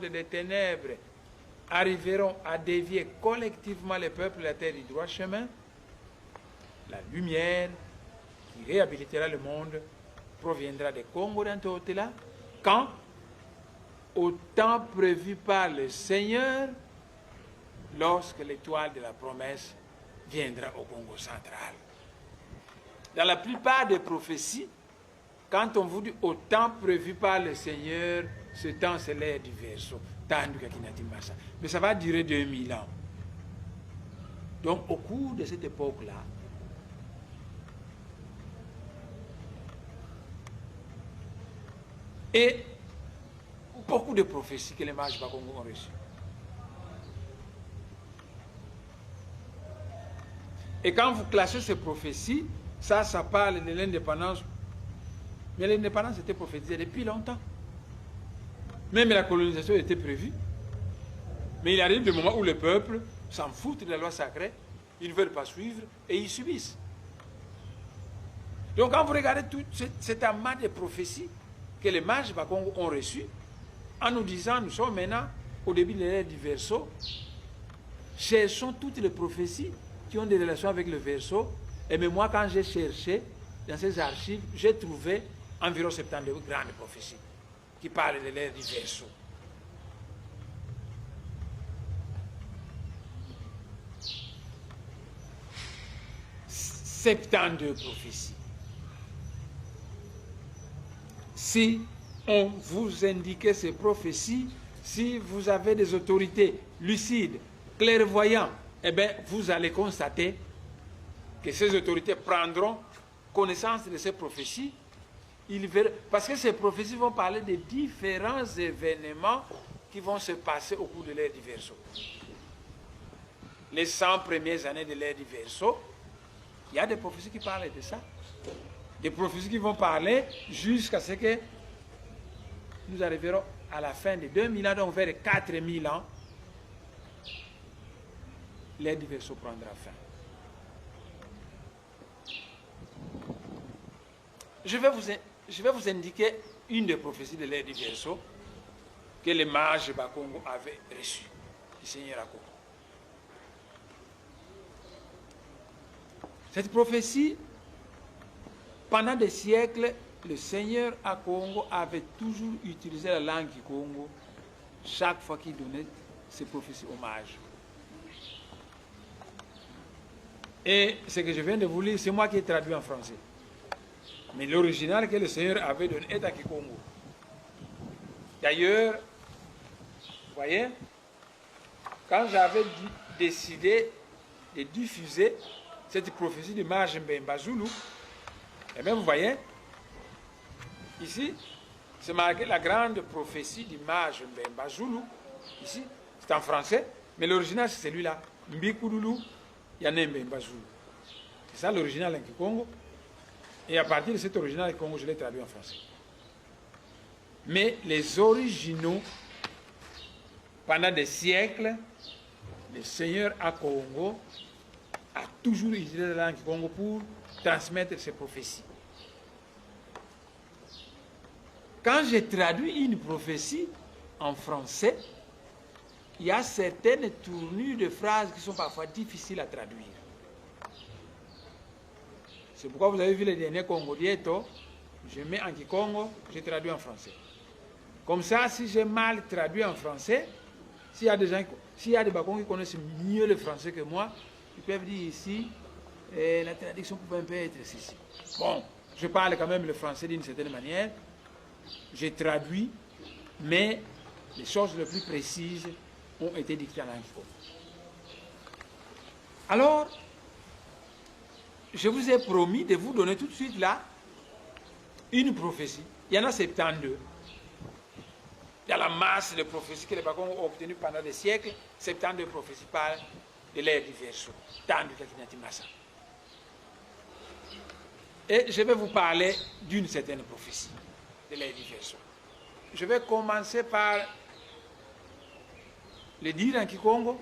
des ténèbres arriveront à dévier collectivement les peuples de la terre du droit chemin, la lumière qui réhabilitera le monde proviendra des Congo d'Antotela, quand, au temps prévu par le Seigneur, lorsque l'étoile de la promesse viendra au Congo central. Dans la plupart des prophéties, quand on vous dit au temps prévu par le Seigneur, ce temps c'est l'ère du Verseau. Mais ça va durer 2000 ans. Donc au cours de cette époque-là, et beaucoup de prophéties que les mages Bakongo ont reçues. Et quand vous classez ces prophéties, ça parle de l'indépendance. Mais l'indépendance était prophétisée depuis longtemps. Même la colonisation était prévue. Mais il arrive des moments où le peuple s'en fout de la loi sacrée, ils ne veulent pas suivre et ils subissent. Donc quand vous regardez tout cet amas de prophéties que les mages Bakongo ont reçues, en nous disant, nous sommes maintenant au début de l'ère du Verseau, cherchons toutes les prophéties qui ont des relations avec le Verseau. Et même moi, quand j'ai cherché dans ces archives, j'ai trouvé environ 72 grandes prophéties qui parlent de l'ère du Verseau. « 72 prophéties. Si on vous indiquait ces prophéties, si vous avez des autorités lucides, clairvoyantes, eh bien, vous allez constater que ces autorités prendront connaissance de ces prophéties. Parce que ces prophéties vont parler de différents événements qui vont se passer au cours de l'ère du Verseau. Les 100 premières années de l'ère du Verseau, il y a des prophéties qui parlent de ça. Des prophéties qui vont parler jusqu'à ce que nous arriverons à la fin de 2000 ans, donc vers les 4000 ans, l'ère du Verseau prendra fin. Je vais vous indiquer une des prophéties de l'ère du Verseau que les mages Bakongo avaient reçues du Seigneur à Congo. Cette prophétie, pendant des siècles, le Seigneur à Congo avait toujours utilisé la langue du Congo chaque fois qu'il donnait ses prophéties aux mages. Et ce que je viens de vous lire, c'est moi qui ai traduit en français. Mais l'original que le Seigneur avait donné est à Kikongo. D'ailleurs, vous voyez, quand j'avais décidé de diffuser cette prophétie de mage Mbemba Zulu, et bien vous voyez, ici, c'est marqué la grande prophétie du mage Mbemba Zulu. Ici, c'est en français, mais l'original c'est celui-là. Mbikoudoulou Yanembe Mbazulu. C'est ça l'original en Kikongo. Et à partir de cet original en Congo, je l'ai traduit en français. Mais les originaux, pendant des siècles, le Seigneur à Congo a toujours utilisé la langue Congo pour transmettre ses prophéties. Quand j'ai traduit une prophétie en français, il y a certaines tournures de phrases qui sont parfois difficiles à traduire. C'est pourquoi vous avez vu les derniers Congo Dieto, je mets en Kikongo, j'ai traduit en français. Comme ça, si j'ai mal traduit en français, s'il y a des gens, s'il y a des Bakongos qui connaissent mieux le français que moi, ils peuvent dire ici, la traduction pouvait un peu être ceci. Bon, je parle quand même le français d'une certaine manière, j'ai traduit, mais les choses les plus précises ont été dictées en langue. Alors, je vous ai promis de vous donner tout de suite là une prophétie. Il y en a 72. Il y a la masse de prophéties que les Bakongos ont obtenues pendant des siècles. 72 prophéties parlent de l'ère du Verseau. Et je vais vous parler d'une certaine prophétie de l'ère du Verseau. Je vais commencer par le dire en Kikongo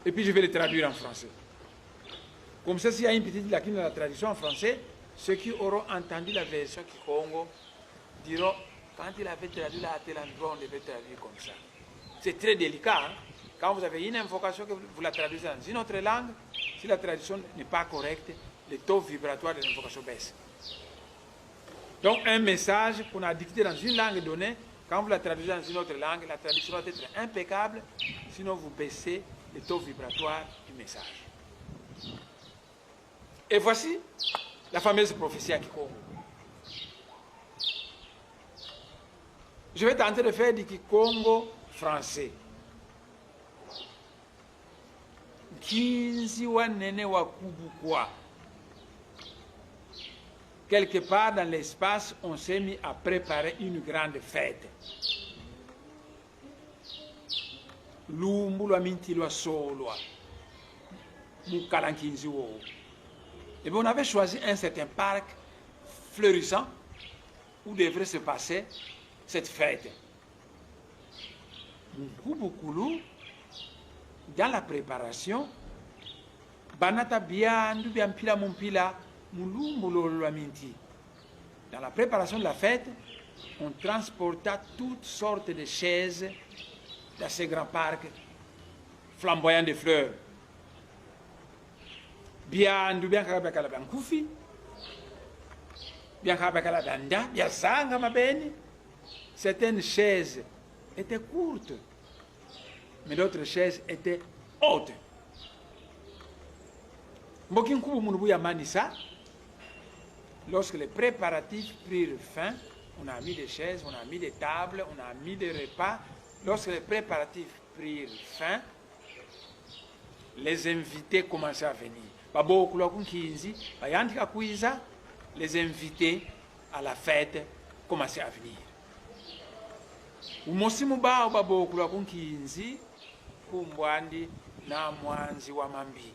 et puis je vais le traduire en français. Comme ça, s'il y a une petite lacune dans la traduction en français, ceux qui auront entendu la version Kikongo diront quand il avait traduit là à tel endroit, on devait traduire comme ça. C'est très délicat. Hein? Quand vous avez une invocation que vous la traduisez dans une autre langue, si la traduction n'est pas correcte, le taux vibratoire de l'invocation baisse. Donc un message qu'on a dicté dans une langue donnée, quand vous la traduisez dans une autre langue, la traduction doit être impeccable, sinon vous baissez le taux vibratoire du message. Et voici la fameuse prophétie à Kikongo. Je vais tenter de faire du Kikongo français. Kinzi wa nene wa kubukwa. Quelque part dans l'espace, on s'est mis à préparer une grande fête. Lumbu lwa minti lwa solwa. Mukalankinzi wo. Et bien on avait choisi un certain parc fleurissant où devrait se passer cette fête. Mukubukulu, dans la préparation, banata biandu biampila mumpila mulumbu minti. Dans la préparation de la fête, on transporta toutes sortes de chaises dans ces grands parcs flamboyants de fleurs. Biandu biankabakala bankufi, biankabakala banda, biasanga mabeni. Certaines chaises étaient courtes, mais d'autres chaises étaient hautes. Mokinkubu Munubuya Manissa, lorsque les préparatifs prirent fin, on a mis des chaises, on a mis des tables, on a mis des repas. Lorsque les préparatifs prirent fin, les invités commençaient à venir. Les invités à la fête commençaient à venir. Umosimu bao babokula kunkinzi kumbwandi na mwanzi wa mambi.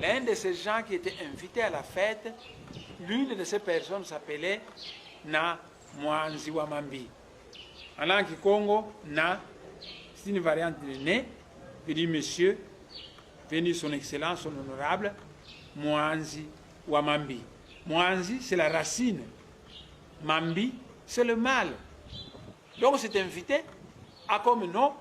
L'un de ces gens qui étaient invités à la fête, l'une de ces personnes s'appelait Na Mwanzi wa Mambi. En langue Congo, Na, c'est une variante de né, qui dit monsieur, venu son excellence, son honorable, Mwanzi wa Mambi. Mwanzi, c'est la racine. Mambi, c'est le mal. Donc cet invité a comme nom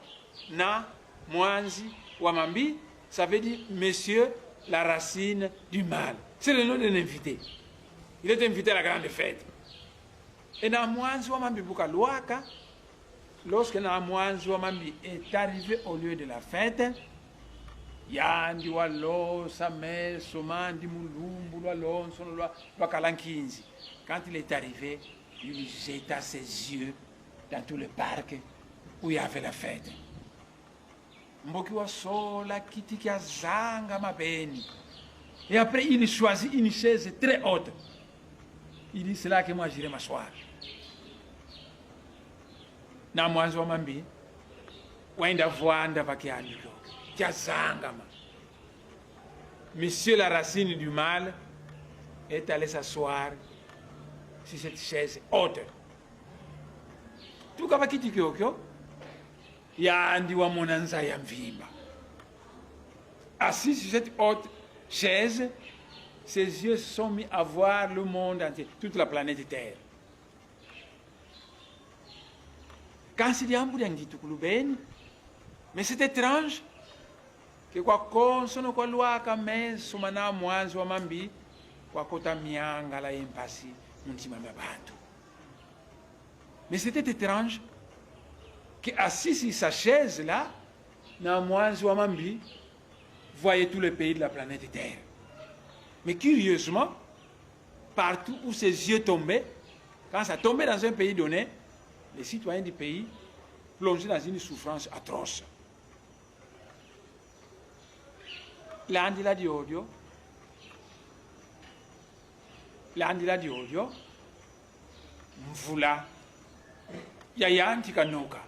Na Mwanzi wa Mambi, ça veut dire monsieur, la racine du mal. C'est le nom d'un invité. Il est invité à la grande fête. Et Na Mwanzi wa Mambi Bukaluaka, lorsque Na Mwanzi wa Mambi est arrivé au lieu de la fête, Yandi Walo, Samel, Somandi, Mulumbu, Alonso, Kalankinzi. Quand il est arrivé, il jeta ses yeux dans tout le parc où il y avait la fête. Mboki wa sola kitiki azanga mabeni. Et après, il choisit une chaise très haute. Il dit, c'est là que moi j'irai m'asseoir. Na mwanzo wa mambi, waenda vuanda vakiandiko. Kiazanga ma. Monsieur la racine du mal est allé s'asseoir sur cette chaise haute. Tout kama kiti kyokyo, Yandi wa monanza ya mvimba. Assis sur cette haute chaise, ses yeux se sont mis à voir le monde entier, toute la planète Terre. Quand c'est mais c'est étrange que kwa konsono kwa luaka meso mana mwanzi wa mambi kwa kota mianga la empasi muntima mabantu. Mais c'était étrange que assis sur sa chaise là, na mwanzi wa mambi voyait tous les pays de la planète Terre. Mais curieusement, partout où ses yeux tombaient, quand ça tombait dans un pays donné, les citoyens du pays plongeaient dans une souffrance atroce. L'andila di odio, mvula, yayanti kanoka.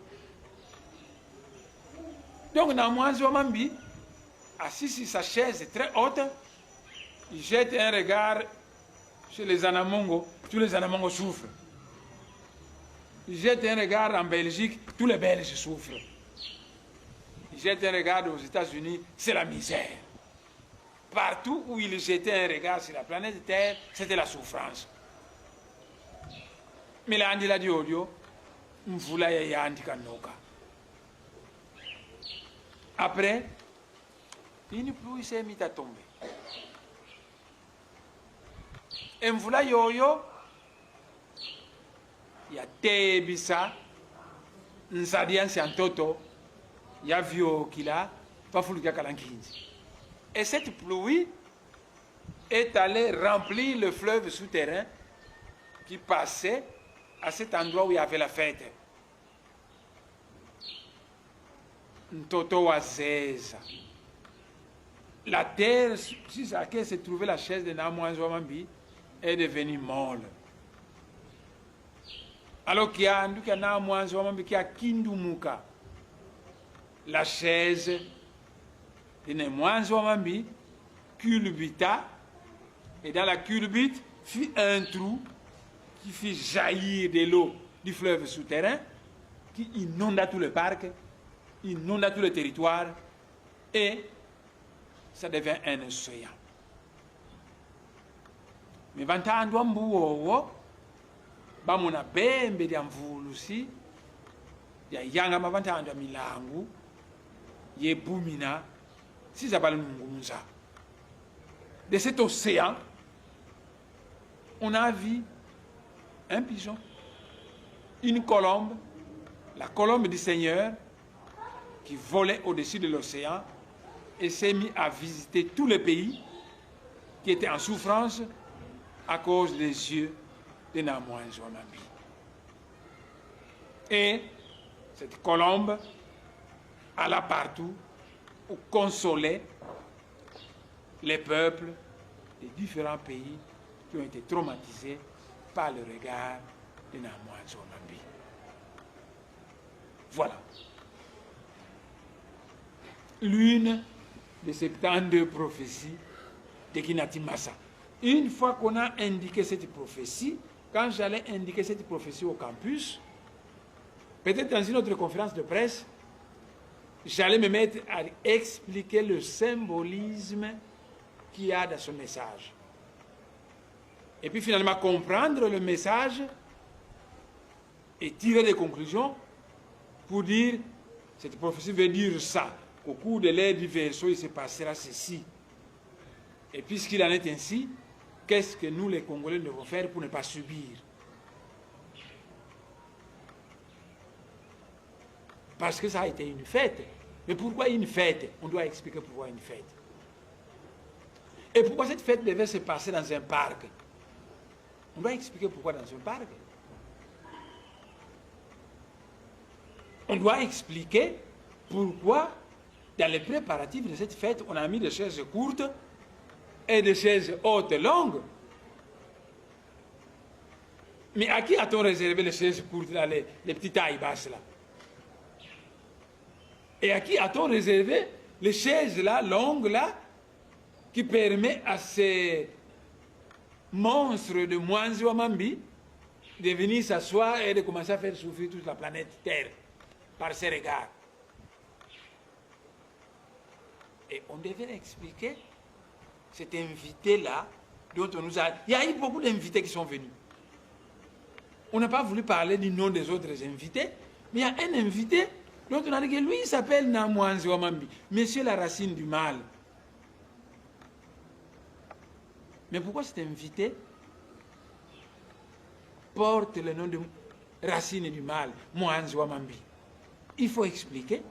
Donc, dans mwanzi wa mambi, assis sur sa chaise très haute, il jette un regard chez les Anamongo, tous les Anamongo souffrent. Il jette un regard en Belgique, tous les Belges souffrent. Il jette un regard aux États-Unis, c'est la misère. Partout où il jetait un regard sur la planète Terre, c'était la souffrance. milandi la diodio mvula yandi kanoka. Après, une pluie s'est mise à tomber. Et mvula yoyo ya tebisa nsadiansi antoto ya vio kila pafuluka kalankinzi. Et cette pluie est allée remplir le fleuve souterrain qui passait à cet endroit où il y avait la fête. Ntoto wazeza. La terre sur laquelle se trouvait la chaise de Namwanzo Mambi est devenue molle. Alors qu'il y a un Namwanzo Mambi qui a kindumuka. La chaise de Namwanzo Mambi culbuta, et dans la culbute fit un trou qui fit jaillir de l'eau du fleuve souterrain qui inonda tout le parc, inonda tout le territoire, et ça devient un océan. Mais vantandwa mbuwowo bamuna bembe lya mvulusi ya yanga mavantandwa milangu yebumina sizabalungunza. De cet océan, on a vu un pigeon, une colombe, la colombe du Seigneur, qui volait au-dessus de l'océan et s'est mis à visiter tous les pays qui étaient en souffrance à cause des yeux de Namwanzo Mambi. Et cette colombe alla partout pour consoler les peuples des différents pays qui ont été traumatisés par le regard de Namwanzo Mambi. Voilà. L'une de ces 72 prophéties de Kinati Massa. Une fois qu'on a indiqué cette prophétie, quand j'allais indiquer cette prophétie au campus, peut-être dans une autre conférence de presse, j'allais me mettre à expliquer le symbolisme qu'il y a dans ce message. Et puis finalement comprendre le message et tirer des conclusions pour dire, cette prophétie veut dire ça, qu'au cours de l'ère du verseau, il se passera ceci. Et puisqu'il en est ainsi, qu'est-ce que nous les Congolais devons faire pour ne pas subir? Parce que ça a été une fête. Mais pourquoi une fête? On doit expliquer pourquoi une fête. Et pourquoi cette fête devait se passer dans un parc? On doit expliquer pourquoi dans un parc. On doit expliquer pourquoi dans les préparatifs de cette fête, on a mis des chaises courtes et des chaises hautes longues. Mais à qui a-t-on réservé les chaises courtes, là, les petites tailles basses là? Et à qui a-t-on réservé les chaises là, longues là, qui permettent à ces monstres de Mwanzo Mambi de venir s'asseoir et de commencer à faire souffrir toute la planète Terre par ses regards? Et on devait expliquer cet invité-là dont on nous a... Il y a eu beaucoup d'invités qui sont venus. On n'a pas voulu parler du nom des autres invités, mais il y a un invité dont on a dit que lui, il s'appelle Namwanzo Mambi, Monsieur la racine du mal. Mais pourquoi cet invité porte le nom de racine du mal, Mwanzo Mambi? Il faut expliquer.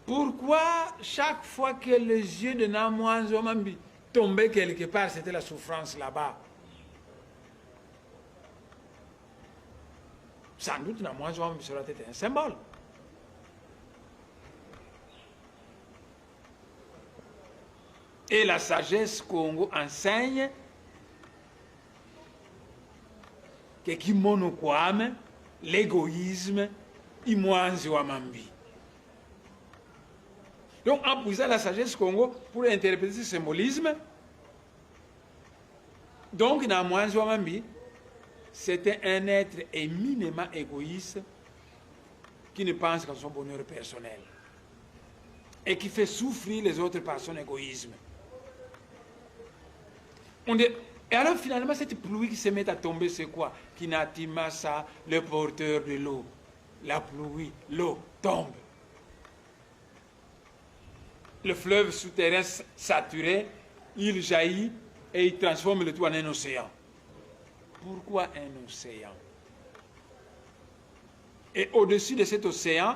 Pourquoi chaque fois que les yeux de Namwanzo Mambi tombaient quelque part, c'était la souffrance là-bas? Sans doute Namwanzo Mambi sera peut-être un symbole. Et la sagesse Congo enseigne que Kimono Kwame, l'égoïsme, Imwanzo Mambi. Donc, en puisant la sagesse Congo pour interpréter ce symbolisme, donc Namwanzo Mambi, c'était un être éminemment égoïste qui ne pense qu'à son bonheur personnel et qui fait souffrir les autres par son égoïsme. Et alors finalement, cette pluie qui se met à tomber, c'est quoi? Kinati Massa, le porteur de l'eau. La pluie, l'eau tombe. Le fleuve souterrain saturé, il jaillit et il transforme le tout en un océan. Pourquoi un océan? Et au-dessus de cet océan,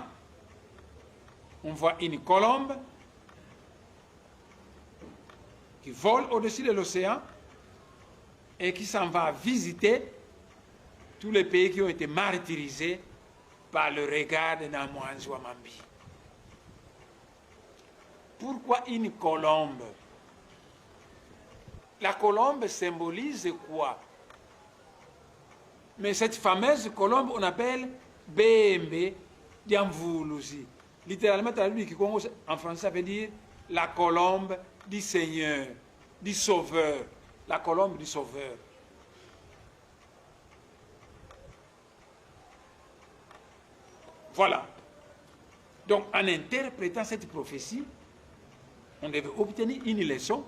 on voit une colombe qui vole au-dessus de l'océan et qui s'en va visiter tous les pays qui ont été martyrisés par le regard de Namouanzi Wamambi. Pourquoi une colombe? La colombe symbolise quoi? Mais cette fameuse colombe, on appelle Bembe Diamvoulouzi. Littéralement, traduit en français, ça veut dire la colombe du Seigneur, du Sauveur. La colombe du Sauveur. Voilà. Donc, en interprétant cette prophétie, on devait obtenir une leçon.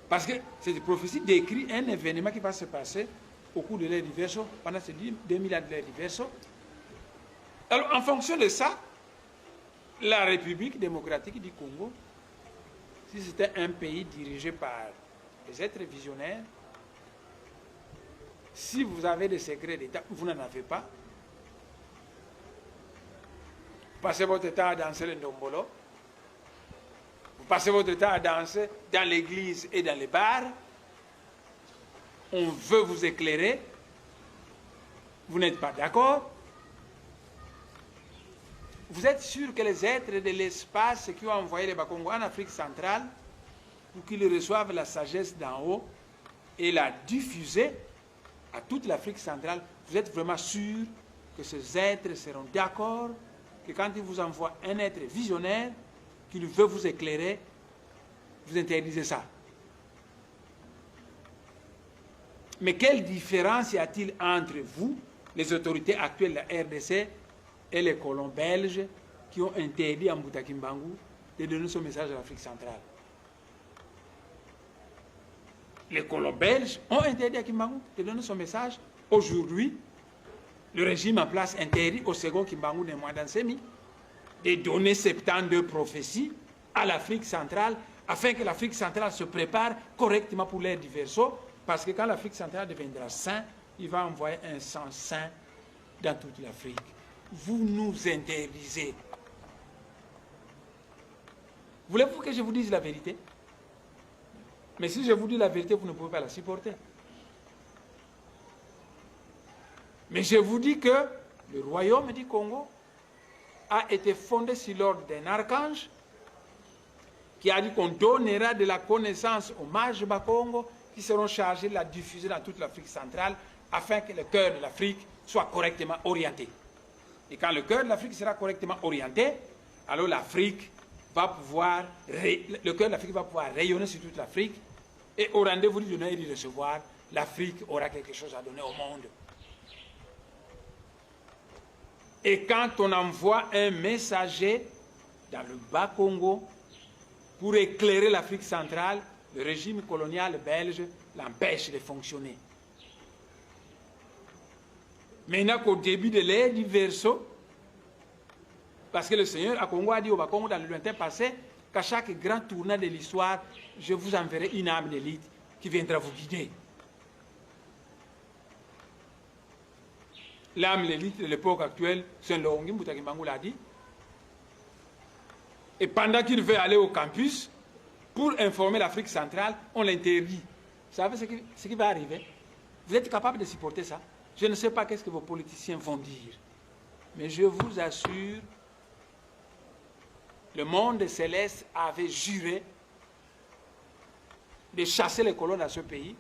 Parce que cette prophétie décrit un événement qui va se passer au cours de l'ère du Verseau, pendant ces 2000 ans de l'ère du Verseau. Alors, en fonction de ça, la République démocratique du Congo, si c'était un pays dirigé par des êtres visionnaires, si vous avez des secrets d'État, vous n'en avez pas. Vous passez votre temps à danser le ndombolo. Vous passez votre temps à danser dans l'église et dans les bars. On veut vous éclairer. Vous n'êtes pas d'accord. Vous êtes sûr que les êtres de l'espace qui ont envoyé les Bakongo en Afrique centrale pour qu'ils reçoivent la sagesse d'en haut et la diffuser à toute l'Afrique centrale, vous êtes vraiment sûr que ces êtres seront d'accord que quand ils vous envoient un être visionnaire qui veut vous éclairer, vous interdisez ça? Mais quelle différence y a-t-il entre vous, les autorités actuelles de la RDC, et les colons belges qui ont interdit à Mbouta Kimbangu de donner son message à l'Afrique centrale? Les colons belges ont interdit à Kimbangu de donner son message. Aujourd'hui, le régime en place interdit au second Kimbangu de Mwandansemi de donner 72 prophéties à l'Afrique centrale afin que l'Afrique centrale se prépare correctement pour l'ère du Verseau, parce que quand l'Afrique centrale deviendra saint, il va envoyer un sang saint dans toute l'Afrique. Vous nous interdisez. Voulez-vous que je vous dise la vérité? Mais si je vous dis la vérité, vous ne pouvez pas la supporter. Mais je vous dis que le royaume du Congo a été fondé sur l'ordre d'un archange qui a dit qu'on donnera de la connaissance aux mages Bakongo qui seront chargés de la diffuser dans toute l'Afrique centrale afin que le cœur de l'Afrique soit correctement orienté. Et quand le cœur de l'Afrique sera correctement orienté, alors l'Afrique va pouvoir, le cœur de l'Afrique va pouvoir rayonner sur toute l'Afrique, et au rendez-vous du donner et du recevoir, l'Afrique aura quelque chose à donner au monde. Et quand on envoie un messager dans le Bas-Congo pour éclairer l'Afrique centrale, le régime colonial belge l'empêche de fonctionner. Maintenant qu'au début de l'ère du Verseau, parce que le Seigneur à Congo a dit au Bas-Congo dans le lointain passé qu'à chaque grand tournant de l'histoire, je vous enverrai une âme d'élite qui viendra vous guider. L'âme d'élite de l'époque actuelle, Saint-Laurent Mbouta Kimbangu l'a dit. Et pendant qu'il veut aller au campus, pour informer l'Afrique centrale, on l'interdit. Vous savez ce qui va arriver? Vous êtes capable de supporter ça? Je ne sais pas qu'est-ce que vos politiciens vont dire. Mais je vous assure, le monde céleste avait juré de chasser les colons dans ce pays,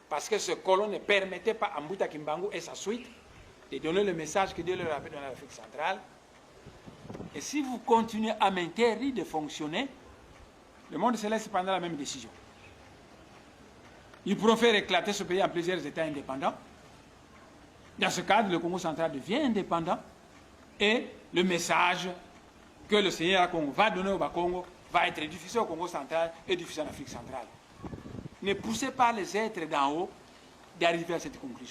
parce que ce colon ne permettait pas à Mbouta Kimbangu et sa suite de donner le message que Dieu leur avait donné à l'Afrique centrale. Et si vous continuez à m'interdire de fonctionner, le monde céleste prendra la même décision. Ils pourront faire éclater ce pays en plusieurs États indépendants. Dans ce cadre, le Congo central devient indépendant et le message que le Seigneur Congo va donner au Bas-Congo va être diffusé au Congo central et diffusé en Afrique centrale. ne poussez pas les êtres d'en haut d'arriver à cette conclusion.